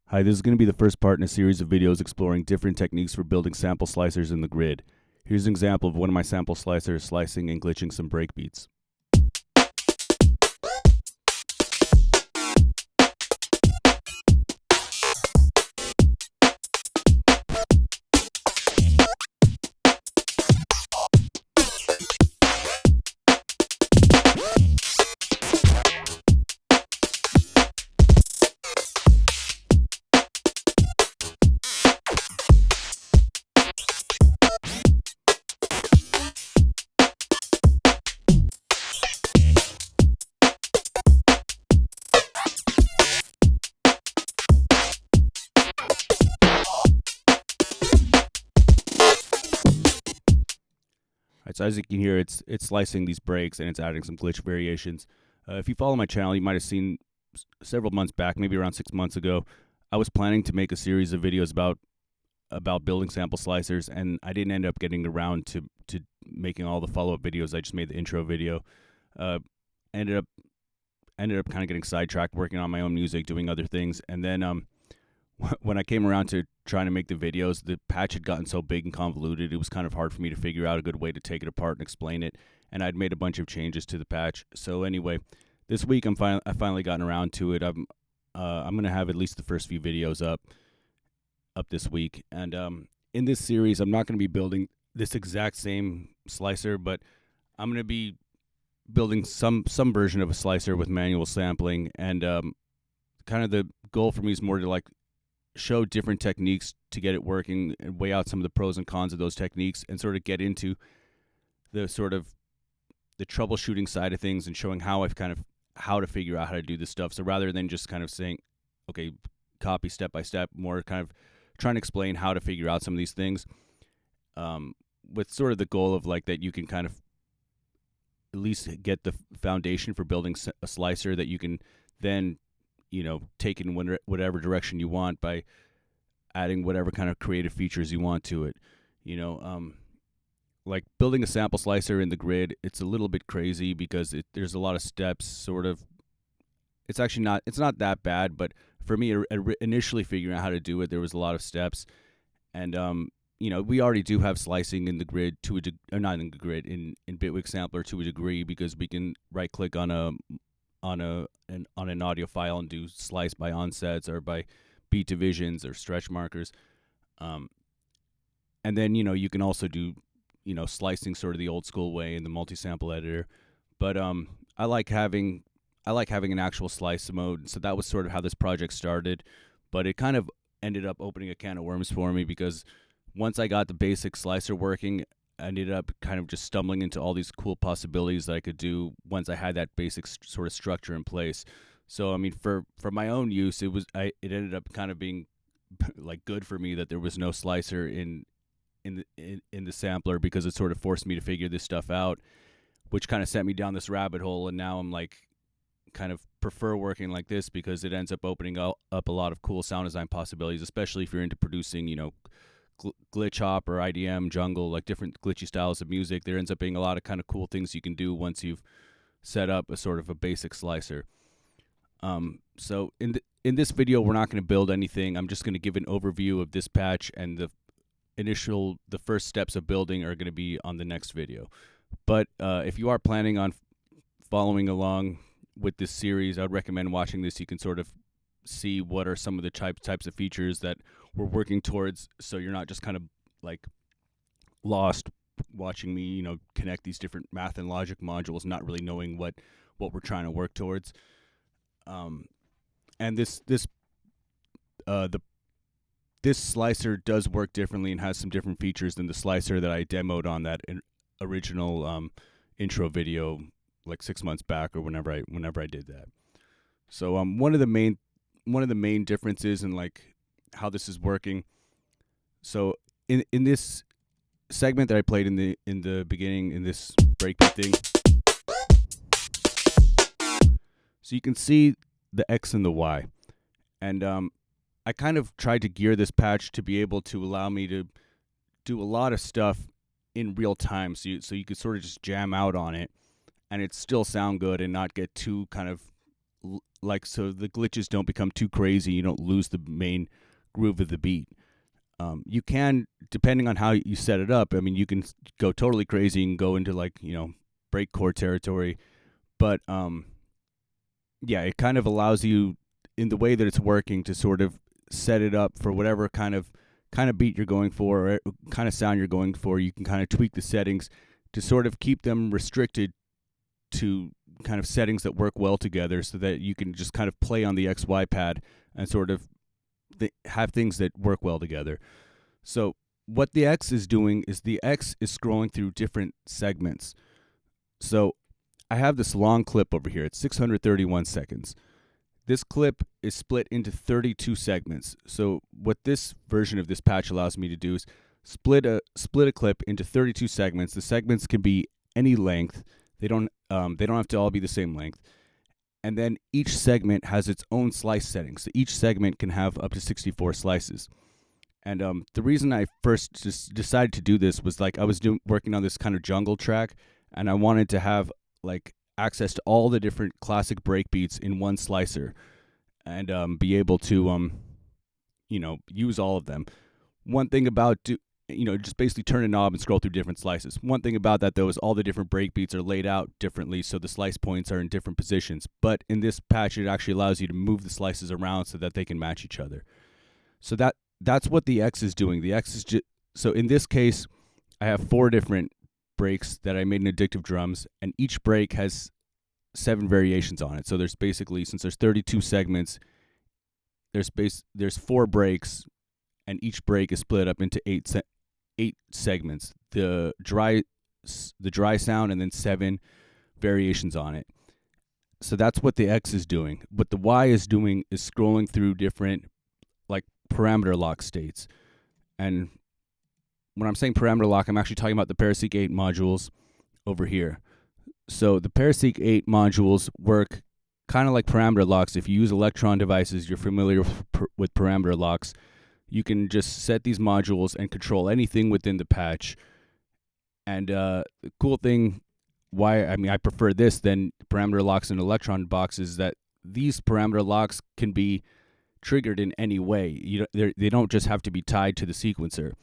Hi, this is going to be the first part in a series of videos exploring different techniques for building sample slicers in the grid. Here's an example of one of my sample slicers slicing and glitching some breakbeats. So as you can hear, it's slicing these breaks and it's adding some glitch variations. If you follow my channel, you might have seen several months back, maybe around 6 months ago, I was planning to make a series of videos about building sample slicers, and I didn't end up getting around to making all the follow-up videos. I just made the intro video. Ended up kind of getting sidetracked, working on my own music, doing other things, and then when I came around to trying to make the videos, the patch had gotten so big and convoluted, it was kind of hard for me to figure out a good way to take it apart and explain it, and I'd made a bunch of changes to the patch. So anyway, this week I finally gotten around to it. I'm gonna have at least the first few videos up this week, and in this series, I'm not gonna be building this exact same slicer, but I'm gonna be building some version of a slicer with manual sampling, and kind of the goal for me is more to like show different techniques to get it working and weigh out some of the pros and cons of those techniques and sort of get into the troubleshooting side of things and showing how to figure out how to do this stuff. So rather than just kind of saying, okay, copy step by step, more kind of trying to explain how to figure out some of these things, with sort of the goal of like that you can kind of at least get the foundation for building a slicer that you can then take in whatever direction you want by adding whatever kind of creative features you want to it. Like building a sample slicer in the grid, it's a little bit crazy because there's a lot of steps. Sort of, it's not that bad, but for me, initially figuring out how to do it, there was a lot of steps, and we already do have slicing in the grid not in the grid in Bitwig sampler to a degree, because we can right click on an audio file and do slice by onsets or by beat divisions or stretch markers, and then you can also do slicing sort of the old school way in the multi-sample editor. But I like having an actual slice mode, so that was sort of how this project started. But it kind of ended up opening a can of worms for me, because once I got the basic slicer working, I ended up kind of just stumbling into all these cool possibilities that I could do once I had that basic sort of structure in place. So I mean, for my own use, it ended up kind of being like good for me that there was no slicer in the sampler, because it sort of forced me to figure this stuff out, which kind of sent me down this rabbit hole. And now I'm like kind of prefer working like this, because it ends up opening up a lot of cool sound design possibilities, especially if you're into producing glitch hop or IDM, jungle, like different glitchy styles of music. There ends up being a lot of kind of cool things you can do once you've set up a sort of a basic slicer. So in this video, we're not going to build anything. I'm just going to give an overview of this patch, and the first steps of building are going to be on the next video. But if you are planning on following along with this series, I would recommend watching this. You can sort of see what are some of the types of features that we're working towards, so you're not just kind of like lost watching me connect these different math and logic modules, not really knowing what we're trying to work towards. And this slicer does work differently and has some different features than the slicer that I demoed on that original intro video like 6 months back, or whenever I did that. So one of the main differences in like how this is working. So in this segment that I played in the beginning, in this breakbeat thing, so you can see the X and the Y, and I kind of tried to gear this patch to be able to allow me to do a lot of stuff in real time, so you could sort of just jam out on it and it still sound good and not get too kind of like so the glitches don't become too crazy. You don't lose the main groove of the beat. You can, depending on how you set it up. I mean, you can go totally crazy and go into like breakcore territory, but yeah, it kind of allows you in the way that it's working to sort of set it up for whatever kind of beat you're going for or kind of sound you're going for. You can kind of tweak the settings to sort of keep them restricted to kind of settings that work well together, so that you can just kind of play on the XY pad and sort of have things that work well together. So what the X is doing is the X is scrolling through different segments. So I have this long clip over here. It's 631 seconds. This clip is split into 32 segments. So what this version of this patch allows me to do is split a clip into 32 segments. The segments can be any length. They don't have to all be the same length. And then each segment has its own slice settings. So each segment can have up to 64 slices. And the reason I first just decided to do this was like I was working on this kind of jungle track, and I wanted to have like access to all the different classic breakbeats in one slicer, and be able to use all of them. One thing about just basically turn a knob and scroll through different slices. One thing about that though is all the different breakbeats are laid out differently, so the slice points are in different positions. But in this patch, it actually allows you to move the slices around so that they can match each other. So that's what the X is doing. The X is so in this case, I have 4 different breaks that I made in Addictive Drums, and each break has 7 variations on it. So there's basically, since there's 32 segments, there's 4 breaks, and each break is split up into 8 segments. The dry sound, and then 7 variations on it. So that's what the X is doing. What the Y is doing is scrolling through different like parameter lock states. And when I'm saying parameter lock, I'm actually talking about the Paraseq 8 modules over here. So the Paraseq 8 modules work kind of like parameter locks. If you use Electron devices, you're familiar with parameter locks. You can just set these modules and control anything within the patch. And the cool thing, I prefer this than parameter locks and Electron boxes, that these parameter locks can be triggered in any way. They don't just have to be tied to the sequencer.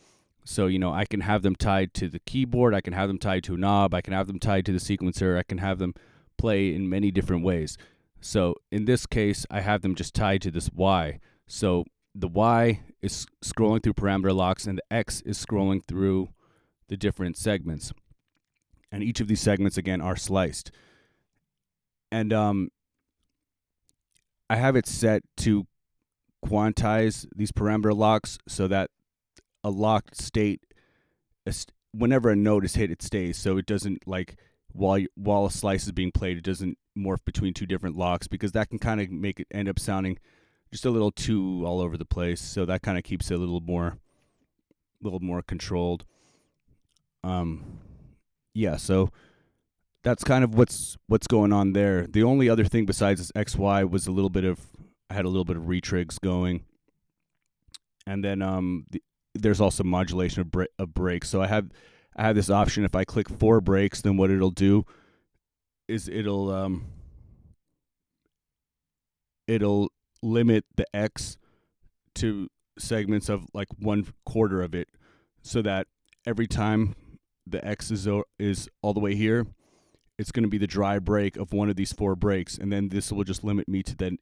So, I can have them tied to the keyboard, I can have them tied to a knob, I can have them tied to the sequencer, I can have them play in many different ways. So in this case, I have them just tied to this Y. So the Y is scrolling through parameter locks, and the X is scrolling through the different segments. And each of these segments, again, are sliced. And I have it set to quantize these parameter locks so that a locked state, whenever a note is hit, it stays. So it doesn't, like, while a slice is being played, it doesn't morph between 2 different locks, because that can kind of make it end up sounding just a little too all over the place. So that kind of keeps it a little more controlled. Yeah, so that's kind of what's going on there. The only other thing besides this XY was I had a little bit of retrigs going, and then there's also modulation of breaks. So I have this option. If I click 4 breaks, then what it'll do is it'll limit the X to segments of like 1/4 of it, so that every time the X is all the way here, it's going to be the dry break of one of these 4 breaks, and then this will just limit me to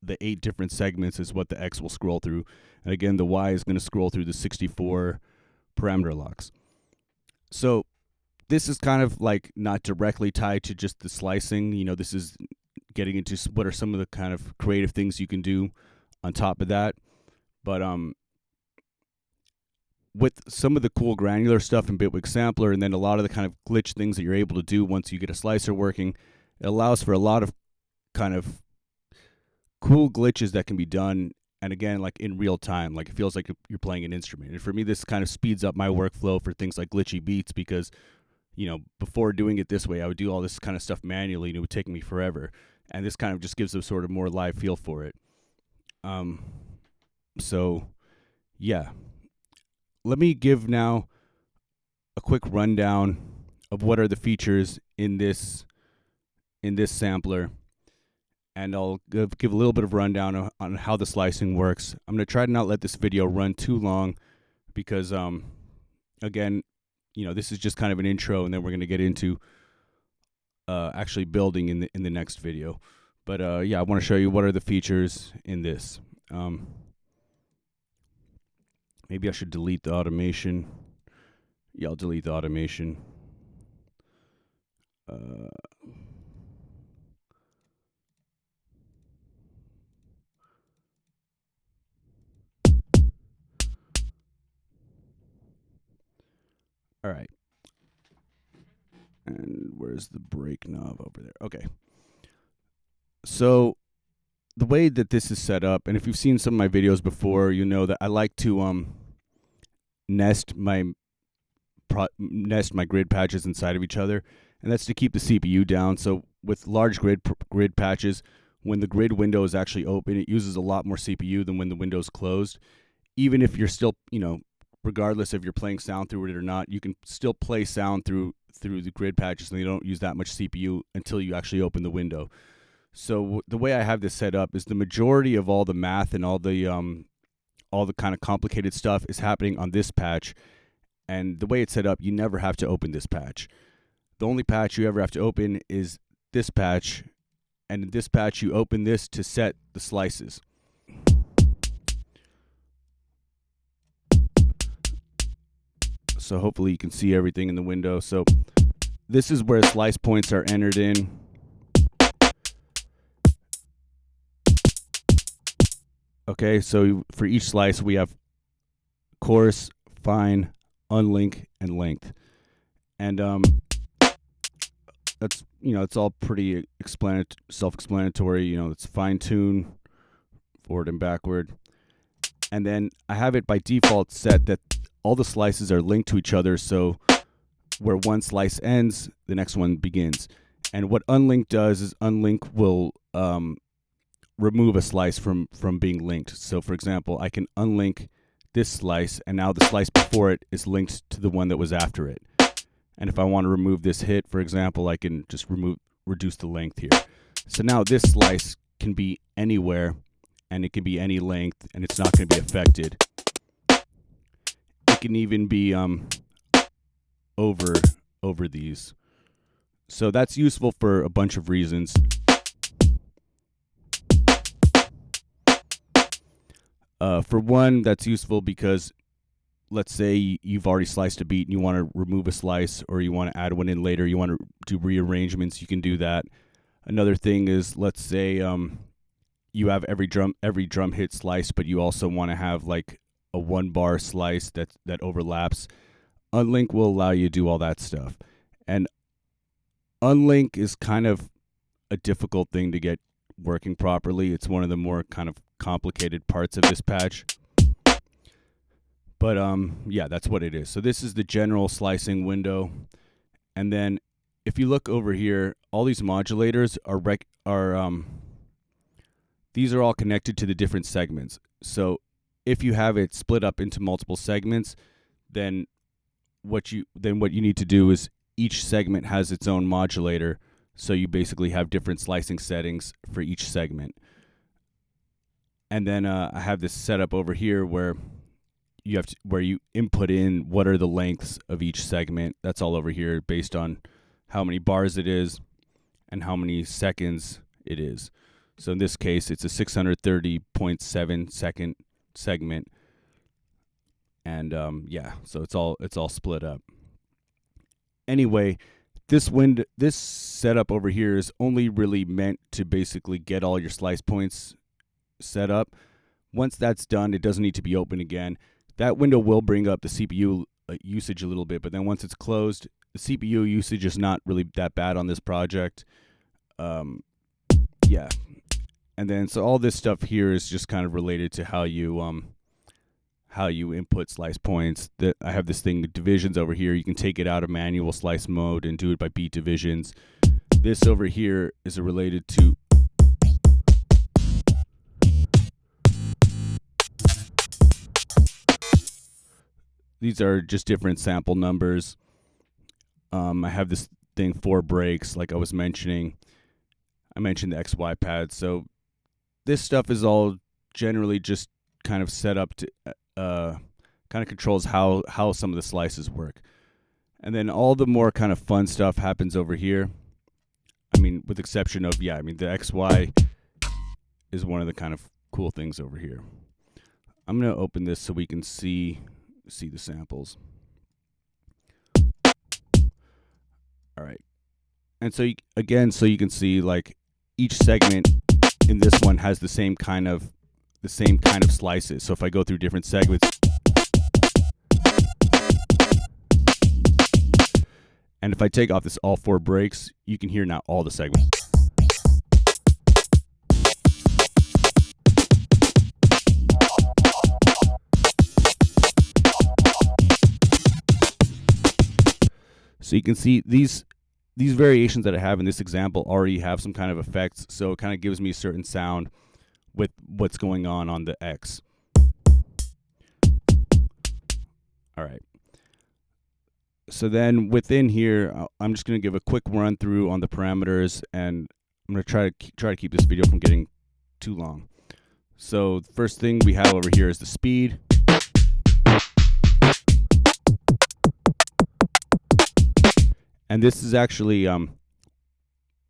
the 8 different segments is what the X will scroll through. And again, the Y is going to scroll through the 64 parameter locks. So this is kind of like not directly tied to just the slicing. This is getting into what are some of the kind of creative things you can do on top of that. But with some of the cool granular stuff in Bitwig Sampler, and then a lot of the kind of glitch things that you're able to do once you get a slicer working, it allows for a lot of kind of cool glitches that can be done, and again, like in real time. Like, it feels like you're playing an instrument. And for me, this kind of speeds up my workflow for things like glitchy beats, because before doing it this way, I would do all this kind of stuff manually, and it would take me forever. And this kind of just gives a sort of more live feel for it. So yeah, let me give now a quick rundown of what are the features in this sampler. and I'll give a little bit of rundown on how the slicing works. I'm going to try to not let this video run too long because, again, this is just kind of an intro, and then we're going to get into actually building in the next video. But yeah, I want to show you what are the features in this. Maybe I should delete the automation. Yeah, I'll delete the automation. All right. And where's the break knob over there? Okay. So the way that this is set up, and if you've seen some of my videos before, you know that I like to nest my grid patches inside of each other, and that's to keep the CPU down. So with large grid patches, when the grid window is actually open, it uses a lot more CPU than when the window is closed. Even if you're still, regardless if you're playing sound through it or not, you can still play sound through the grid patches, and they don't use that much CPU until you actually open the window. So the way I have this set up is the majority of all the math and all the kind of complicated stuff is happening on this patch. And the way it's set up, you never have to open this patch. The only patch you ever have to open is this patch. And in this patch, you open this to set the slices. So hopefully you can see everything in the window. So this is where slice points are entered in. Okay, so for each slice, we have coarse, fine, unlink, and length. And that's, it's all pretty self-explanatory. It's fine-tune, forward and backward. And then I have it by default set that all the slices are linked to each other, so where one slice ends, the next one begins. And what unlink does is unlink will remove a slice from being linked. So for example, I can unlink this slice, and now the slice before it is linked to the one that was after it. And if I want to remove this hit, for example, I can just reduce the length here. So now this slice can be anywhere, and it can be any length, and it's not going to be affected. It can even be over these. So that's useful for a bunch of reasons. For one, that's useful because let's say you've already sliced a beat and you want to remove a slice, or you want to add one in later, you want to do rearrangements, you can do that. Another thing is, let's say you have every drum hit slice, but you also want to have like a 1-bar slice that overlaps. Unlink will allow you to do all that stuff. And unlink is kind of a difficult thing to get working properly. It's one of the more kind of complicated parts of this patch. But yeah, that's what it is. So this is the general slicing window. And then if you look over here, all these modulators these are all connected to the different segments. So if you have it split up into multiple segments, then what you need to do is each segment has its own modulator. So you basically have different slicing settings for each segment. And then I have this set up over here where you input in what are the lengths of each segment. That's all over here based on how many bars it is and how many seconds it is. So in this case, it's a 630.7 second segment. And yeah, so it's all split up. Anyway, this setup over here is only really meant to basically get all your slice points set up. Once that's done, it doesn't need to be open again. That window will bring up the CPU usage a little bit, but then once it's closed, the CPU usage is not really that bad on this project. Yeah. And then so all this stuff here is just kind of related to how you input slice points. I have this thing, divisions over here. You can take it out of manual slice mode and do it by beat divisions. This over here is related to these are just different sample numbers. I have this thing 4 breaks, like I was mentioning. I mentioned the XY pad. So this stuff is all generally just kind of set up to kind of controls how some of the slices work. And then all the more kind of fun stuff happens over here. I mean, with the exception of, the XY is one of the kind of cool things over here. I'm going to open this so we can see the samples. All right. And so, so you can see, like, each segment in this one has the same kind of slices. So if I go through different segments, and if I take off all 4 breaks, you can hear now all the segments. So you can see these variations that I have in this example already have some kind of effects, so it kind of gives me a certain sound with what's going on the X. All right. So then within here, I'm just going to give a quick run through on the parameters, and I'm going to try to keep this video from getting too long. So the first thing we have over here is the speed. And this is actually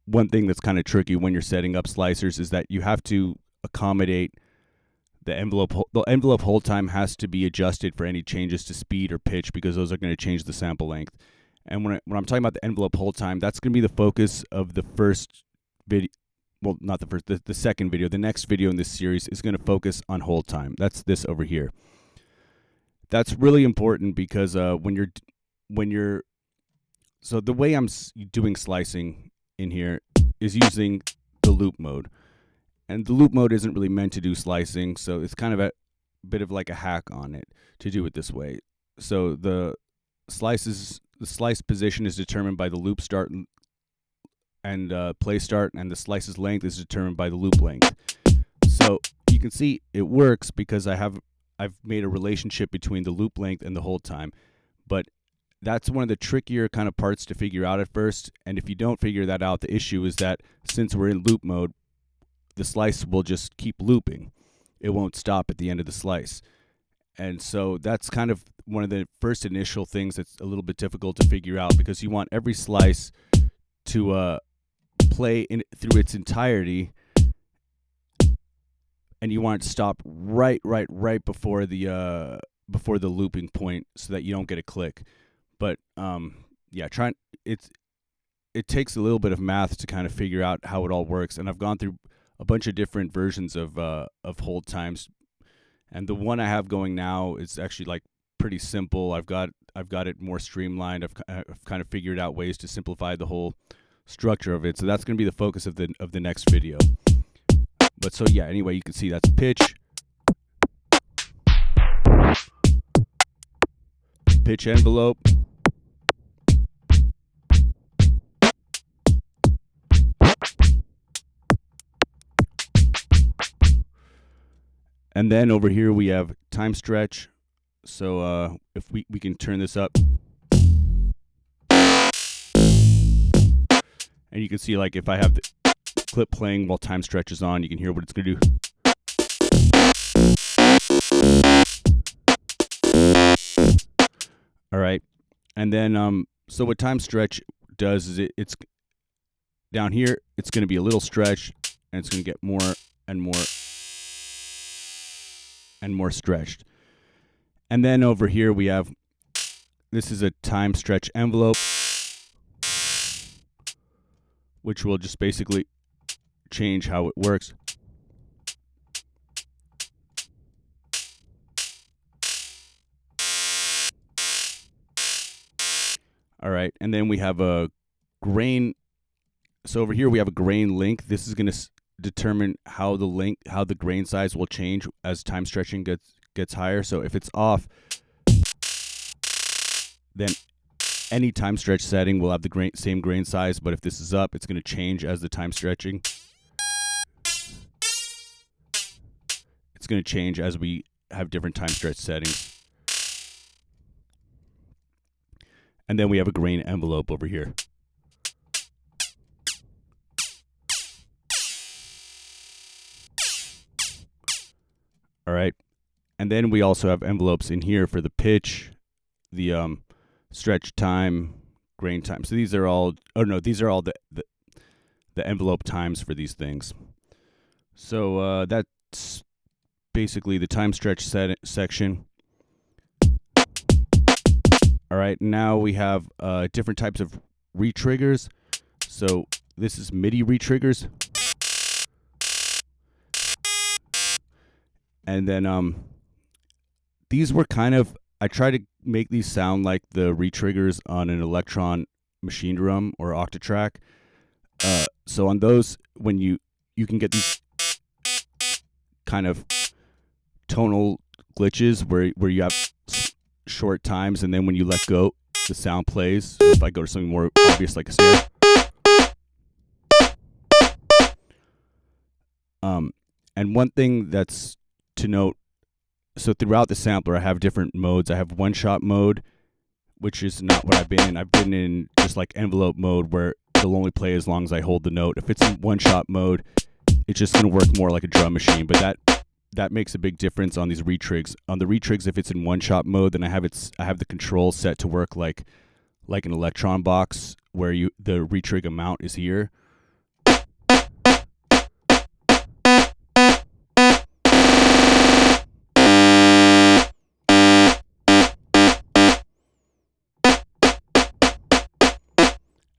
one thing that's kind of tricky when you're setting up slicers, is that you have to accommodate the envelope. The envelope hold time has to be adjusted for any changes to speed or pitch, because those are going to change the sample length. And when I'm talking about the envelope hold time, that's going to be the focus of the first video. Well, not the first, the second video. The next video in this series is going to focus on hold time. That's this over here. That's really important because when you're so the way I'm doing slicing in here is using the loop mode. And the loop mode isn't really meant to do slicing, so it's kind of a bit of like a hack on it to do it this way. So the slice position is determined by the loop start and play start, and the slice's length is determined by the loop length. So you can see it works because I've made a relationship between the loop length and the hold time. But that's one of the trickier kind of parts to figure out at first. And if you don't figure that out, the issue is that since we're in loop mode, the slice will just keep looping. It won't stop at the end of the slice. And so that's kind of one of the first initial things that's a little bit difficult to figure out, because you want every slice to play through its entirety, and you want it to stop right before the looping point, so that you don't get a click. But it takes a little bit of math to kind of figure out how it all works. And I've gone through a bunch of different versions of hold times, and the one I have going now is actually like pretty simple. I've got it more streamlined. I've kind of figured out ways to simplify the whole structure of it. So that's going to be the focus of the next video. But so yeah, anyway, you can see that's pitch envelope, and then over here we have time stretch. So if we can turn this up, and you can see, like, if I have the clip playing while time stretch is on, you can hear what it's going to do. All right. And then so what time stretch does is it's down here, it's going to be a little stretch, and it's going to get more and more and more stretched. And then over here we have, this is a time stretch envelope, which will just basically change how it works. All right, and then we have a grain. So over here we have a grain length. This is going to determine how the grain size will change as time stretching gets higher. So if it's off, then any time stretch setting will have the same grain size. But if this is up, it's going to change as the time stretching. It's going to change as we have different time stretch settings. And then we have a grain envelope over here. All right. And then we also have envelopes in here for the pitch, the stretch time, grain time. So these are all, these are all the envelope times for these things. So that's basically the time stretch section. All right, now we have different types of retriggers. So this is MIDI retriggers. And then these were kind of, I try to make these sound like the retriggers on an Electron machine drum or Octatrack. So on those, when you can get these kind of tonal glitches where you have short times, and then when you let go, the sound plays. So if I go to something more obvious like a snare. And one thing that's to note, so throughout the sampler, I have different modes. I have one-shot mode, which is not what I've been in. I've been in just like envelope mode, where it'll only play as long as I hold the note. If it's in one-shot mode, it's just going to work more like a drum machine. But that makes a big difference on these retrigs. On the retrigs, if it's in one-shot mode, then I have the control set to work like an Electron box, where the retrig amount is here.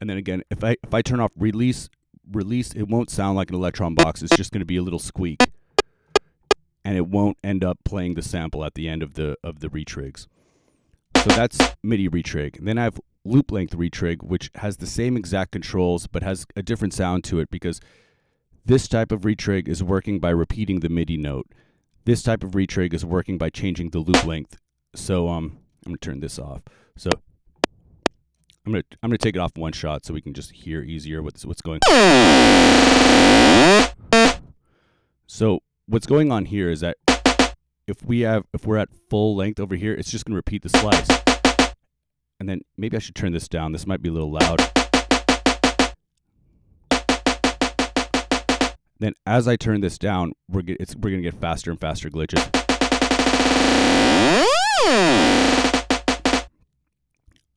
And then again, if I turn off release, it won't sound like an Electron box. It's just going to be a little squeak, and it won't end up playing the sample at the end of the retrigs. So that's MIDI retrig. And then I have loop length retrig, which has the same exact controls but has a different sound to it, because this type of retrig is working by repeating the MIDI note. This type of retrig is working by changing the loop length. So I'm gonna turn this off. So I'm gonna take it off one shot so we can just hear easier what's going on. So what's going on here is that if we're at full length over here, it's just gonna repeat the slice. And then maybe I should turn this down. This might be a little loud. Then as I turn this down, we're gonna get faster and faster glitches.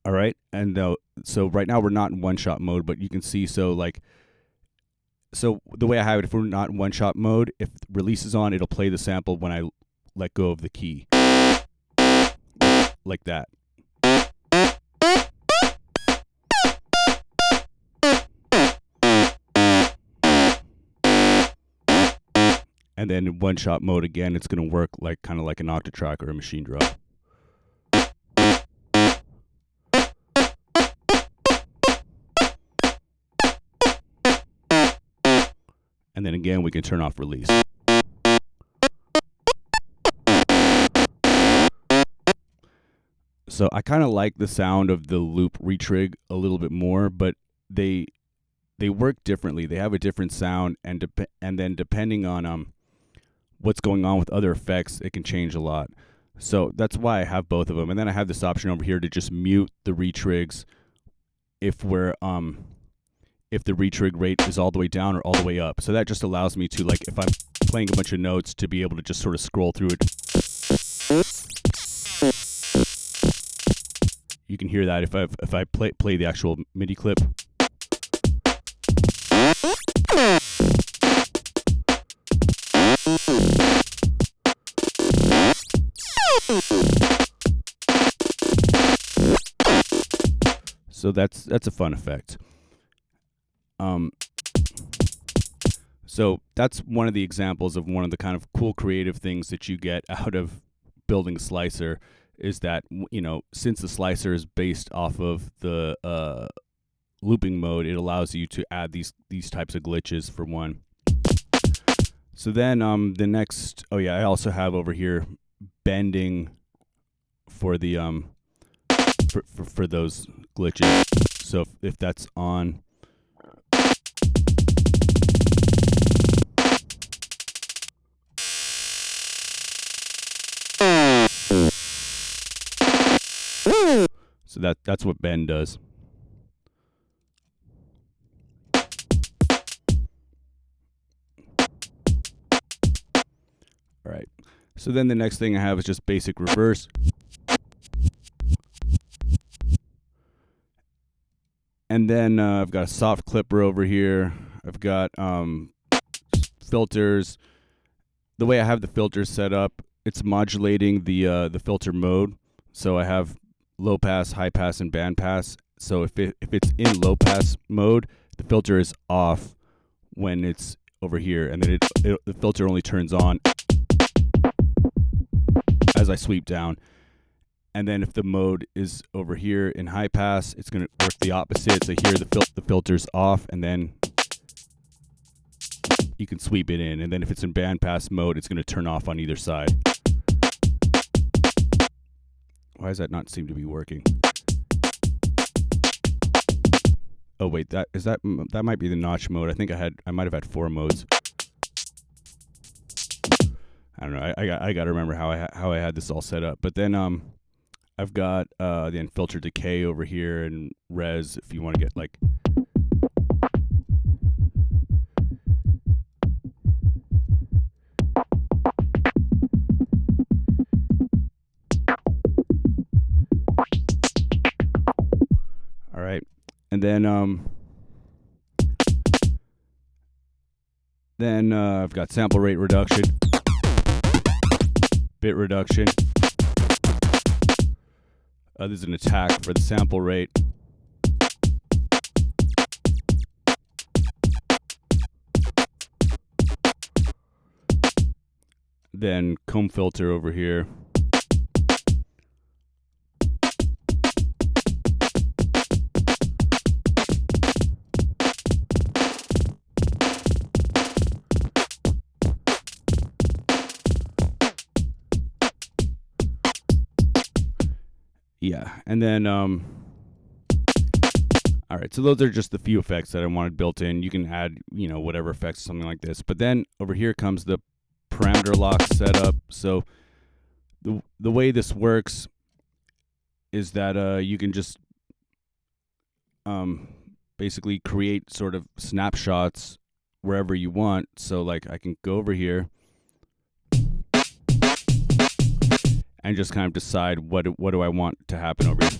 All right, and so right now we're not in one-shot mode, but you can see, so the way I have it, if we're not in one-shot mode, if release is on, it'll play the sample when I let go of the key, like that. And then in one-shot mode again, it's going to work kind of like an Octatrack or a machine drum. And then again, we can turn off release. So I kind of like the sound of the loop retrig a little bit more, but they work differently. They have a different sound, and then depending on what's going on with other effects, it can change a lot. So that's why I have both of them. And then I have this option over here to just mute the retrigs if if the retrig rate is all the way down or all the way up. So that just allows me to, like, if I'm playing a bunch of notes, to be able to just sort of scroll through it. You can hear that if I play the actual MIDI clip. So that's a fun effect. So that's one of the examples of one of the kind of cool creative things that you get out of building a slicer, is that, since the slicer is based off of the looping mode, it allows you to add these types of glitches, for one. So then the next, I also have over here bending for the for those glitches. So if that's on, so that's what bend does. All right. So then the next thing I have is just basic reverse. And then I've got a soft clipper over here. I've got filters. The way I have the filters set up, it's modulating the filter mode. So I have low pass, high pass, and band pass. So if it's in low pass mode, the filter is off when it's over here, and then the filter only turns on as I sweep down. And then if the mode is over here in high pass, it's going to work the opposite. So here the filter's off, and then you can sweep it in. And then if it's in band pass mode, it's going to turn off on either side. Why does that not seem to be working? Oh wait, that might be the notch mode. I think I might have had 4 modes. I don't know. I got to remember how I had this all set up. But then I've got the filter decay over here and res if you want to get like. All right, and then I've got sample rate reduction, bit reduction. There's an attack for the sample rate. Then comb filter over here. Yeah, and then, all right, so those are just the few effects that I wanted built in. You can add, whatever effects, something like this. But then over here comes the parameter lock setup. So the way this works is that you can just basically create sort of snapshots wherever you want. So like I can go over here and just kind of decide what do I want to happen over here.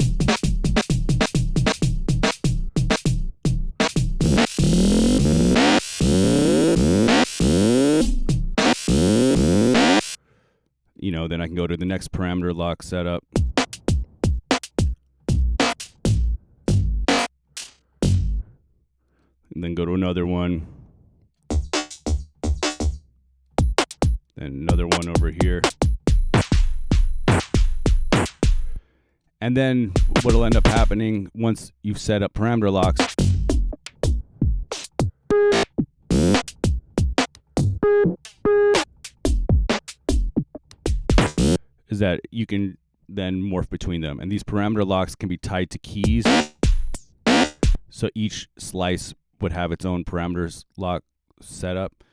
Then I can go to the next parameter lock setup. And then go to another one. Then another one over here. And then what will end up happening once you've set up parameter locks is that you can then morph between them. And these parameter locks can be tied to keys. So each slice would have its own parameters lock setup.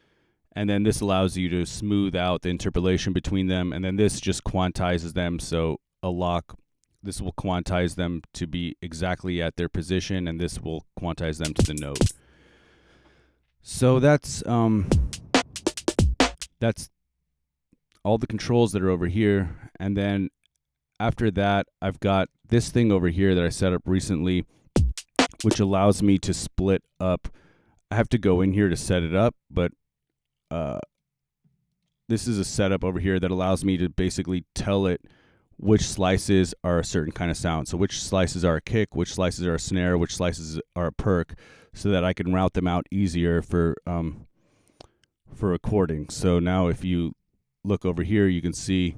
And then this allows you to smooth out the interpolation between them. And then this just quantizes them. So a lock, this will quantize them to be exactly at their position, and this will quantize them to the note. So that's all the controls that are over here. And then after that, I've got this thing over here that I set up recently, which allows me to split up. I have to go in here to set it up, but this is a setup over here that allows me to basically tell it which slices are a certain kind of sound. So which slices are a kick, which slices are a snare, which slices are a perk, so that I can route them out easier for recording. So now if you look over here, you can see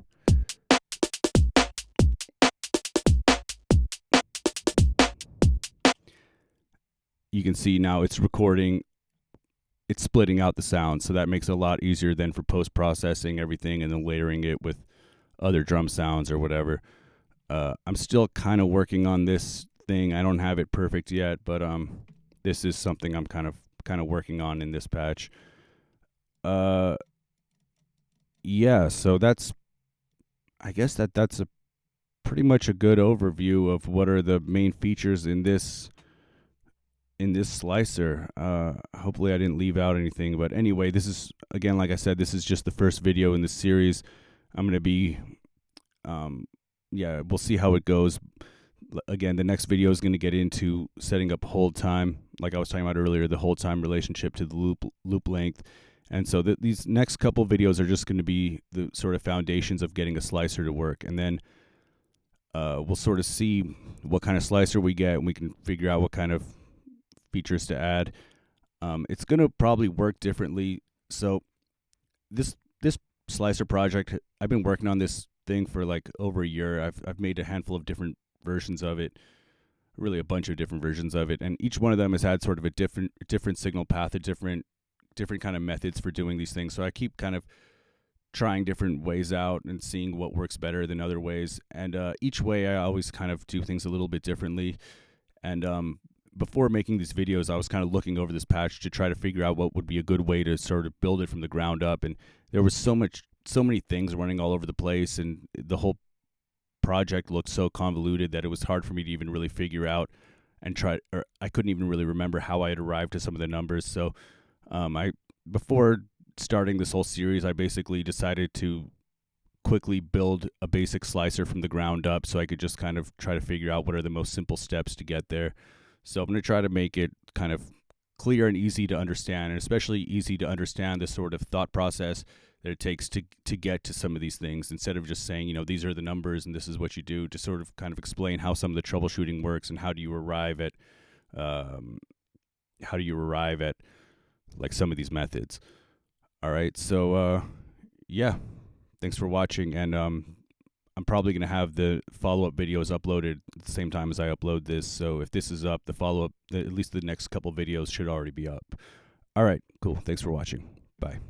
now it's recording, it's splitting out the sound. So that makes it a lot easier then for post-processing everything and then layering it with other drum sounds or whatever. I'm still kind of working on this thing. I don't have it perfect yet, but this is something I'm kind of working on in this patch. Yeah, so I guess that's a pretty much a good overview of what are the main features in this slicer. Hopefully I didn't leave out anything, but anyway, this is, again, like I said, this is just the first video in this series. I'm going to be, we'll see how it goes. Again, the next video is going to get into setting up hold time, like I was talking about earlier, the hold time relationship to the loop length. And so these next couple videos are just going to be the sort of foundations of getting a slicer to work. And then we'll sort of see what kind of slicer we get, and we can figure out what kind of features to add. It's going to probably work differently. So this slicer project, I've been working on this thing for like over a year. I've made a handful of different versions of it, really a bunch of different versions of it, and each one of them has had sort of a different signal path, a different kind of methods for doing these things. So I keep kind of trying different ways out and seeing what works better than other ways. And each way I always kind of do things a little bit differently. And before making these videos, I was kind of looking over this patch to try to figure out what would be a good way to sort of build it from the ground up. And there was so many things running all over the place, and the whole project looked so convoluted that it was hard for me to even really figure out and I couldn't even really remember how I had arrived to some of the numbers. So before starting this whole series, I basically decided to quickly build a basic slicer from the ground up so I could just kind of try to figure out what are the most simple steps to get there. So I'm going to try to make it kind of clear and easy to understand, and especially easy to understand the sort of thought process that it takes to get to some of these things, instead of just saying, these are the numbers and this is what you do, to sort of kind of explain how some of the troubleshooting works and how do you arrive at like some of these methods. All right, so thanks for watching, and I'm probably going to have the follow-up videos uploaded at the same time as I upload this. So if this is up, the follow-up, at least the next couple videos should already be up. All right, cool. Thanks for watching. Bye.